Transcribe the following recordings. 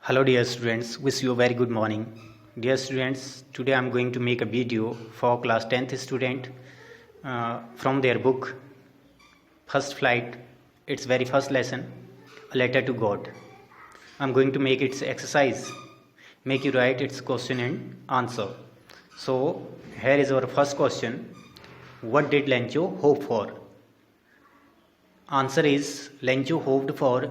Hello dear students, wish you a very good morning. Dear students, today I am going to make a video for class 10th student from their book First Flight, its very first lesson, A Letter to God. I am going to make its exercise, make you write its question and answer. So here is our first question. What did Lencho hope for? Answer is Lencho hoped for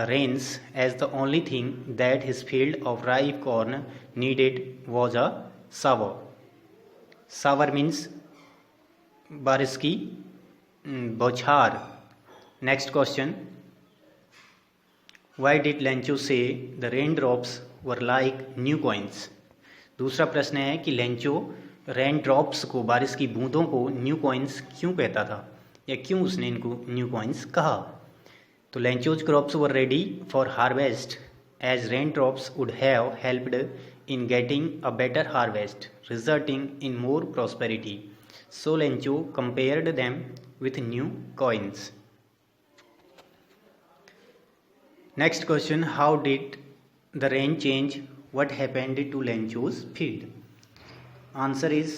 rains, as the only thing that his field of ripe corn needed was a shower. Shower means बारिश की बौछार. Next question. Why did Lencho say the raindrops were like new coins? दूसरा प्रश्न है कि Lencho rain drops को, बारिश की बूंदों को न्यू कॉइन्स क्यों कहता था या क्यों उसने इनको न्यू कॉइन्स कहा. तो Lencho's crops were ready for harvest as rain drops would have helped in getting a better harvest resulting in more prosperity. So Lencho compared them with new coins. Next question. How did the rain change what happened to Lencho's field? Answer is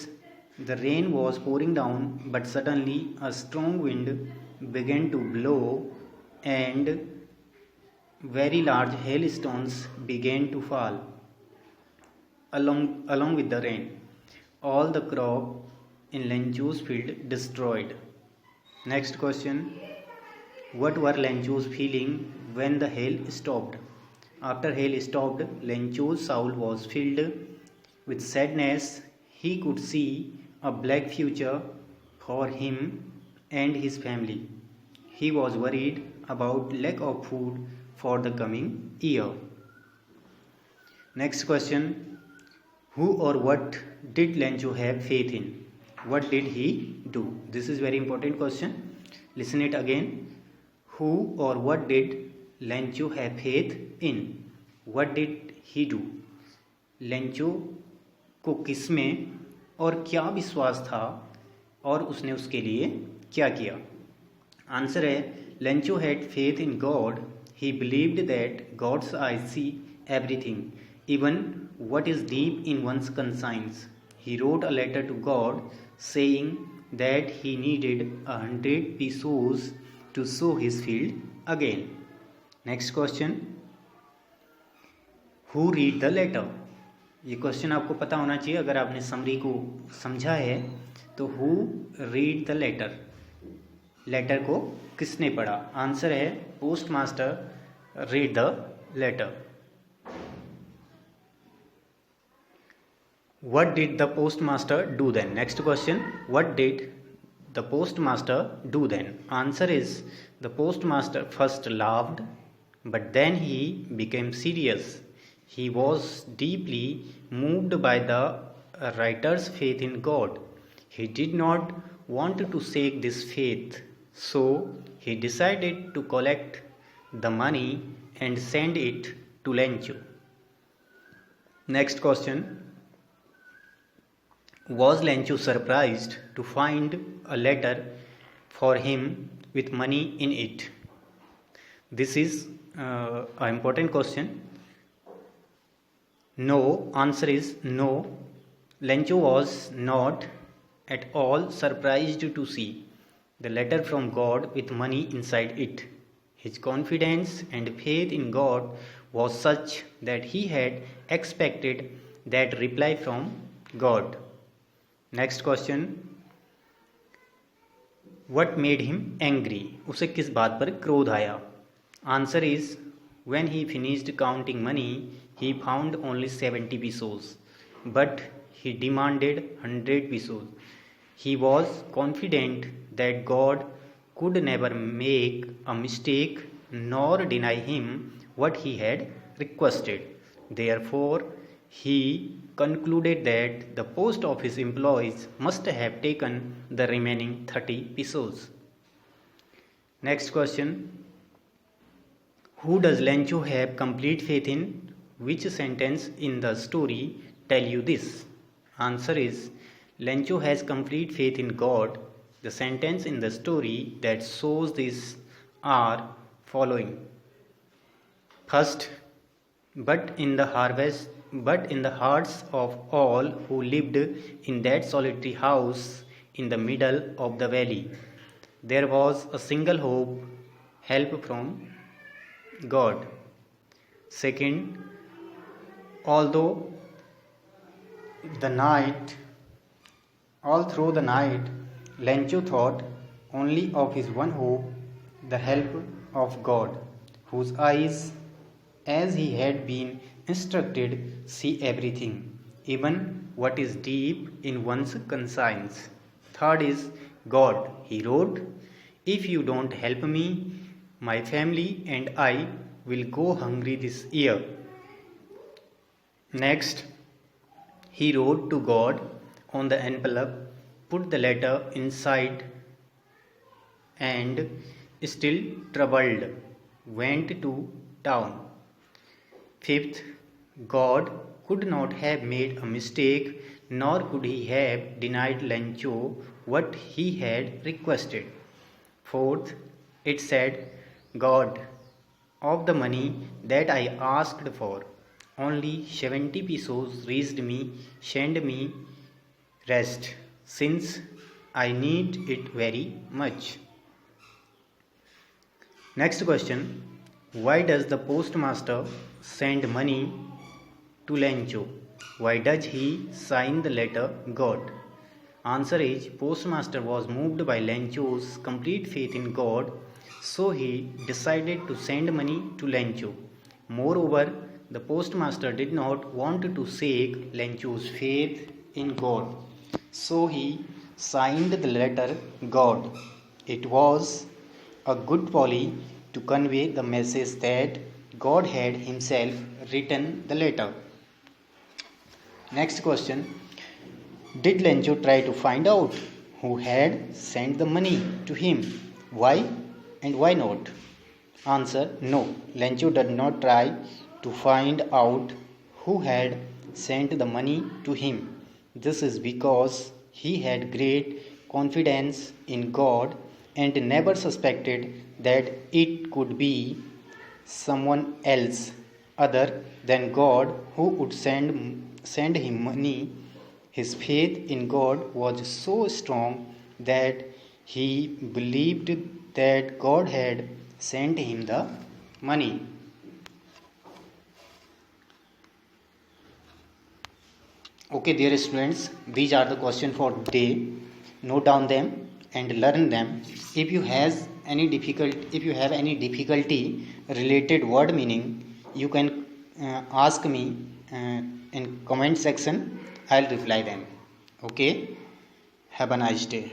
the rain was pouring down, but suddenly a strong wind began to blow and very large hailstones began to fall along with the rain. All the crop in Lencho's field destroyed. Next question. What were Lencho's feeling when the hail stopped? After hail stopped, Lencho's soul was filled with sadness. He could see a black future for him and his family. He was worried about lack of food for the coming year. Next question. Who or what did Lencho have faith in? What did he do? This is very important question. Listen it again. Who or what did Lencho have faith in? What did he do? Lencho को किस में और क्या विश्वास था और उसने उसके लिए क्या किया. आंसर है Lencho had faith in God. He believed that God's eye see everything, even what is deep in one's conscience. He wrote a letter to God saying that he needed 100 pesos to sow his field again. Next question. Who read the letter? ये question आपको पता होना चाहिए अगर आपने summary को समझा है. तो who read the letter, letter को किसने पढ़ा? आंसर है post master read the letter. What did the post master do then? Next question. What did the post master do then? Answer is the post master first laughed, but then he became serious. He was deeply moved by the writer's faith in God. He did not want to shake this faith, so he decided to collect the money and send it to Lencho. Next question. Was Lencho surprised to find a letter for him with money in it? This is an important question. No. Answer is no. Lencho was not at all surprised to see the letter from God with money inside it. His confidence and faith in God was such that he had expected that reply from God. Next question. What made him angry? उसे किस बात पर क्रोध आया? Answer is when he finished counting money, he found only 70 pesos, but he demanded 100 pesos. He was confident that God could never make a mistake nor deny him what he had requested. Therefore, he concluded that the post office employees must have taken the remaining 30 pesos. Next question. Who does Lencho have complete faith in? Which sentence in the story tell you this? Answer is Lencho has complete faith in God. The sentence in the story that shows this are following. First, but in the hearts of all who lived in that solitary house in the middle of the valley, there was a single hope, help from God. Second, although the night, all through the night, Lencho thought only of his one hope, the help of God, whose eyes, as he had been instructed, see everything, even what is deep in one's conscience. Third is God. He wrote, "If you don't help me, my family and I will go hungry this year." Next, he wrote to God on the envelope, put the letter inside, and still troubled, went to town. Fifth, God could not have made a mistake, nor could he have denied Lencho what he had requested. Fourth, it said, "God, of the money that I asked for, only 70 pesos reached me, send me rest, since I need it very much." Next question. Why does the postmaster send money to Lencho? Why does he sign the letter God? Answer is, postmaster was moved by Lencho's complete faith in God, so he decided to send money to Lencho. Moreover, the postmaster did not want to shake Lencho's faith in God, so he signed the letter God. It was a good folly to convey the message that God had himself written the letter. Next question. Did Lencho try to find out who had sent the money to him? Why and why not? Answer, no. Lencho did not try to find out who had sent the money to him. This is because he had great confidence in God and never suspected that it could be someone else other than God who would send him money. His faith in God was so strong that he believed that God had sent him the money. Okay, dear students, these are the questions for today. Note down them and learn them. If you have any difficulty related word meaning, you can ask me in comment section. I'll reply them. Okay, have a nice day.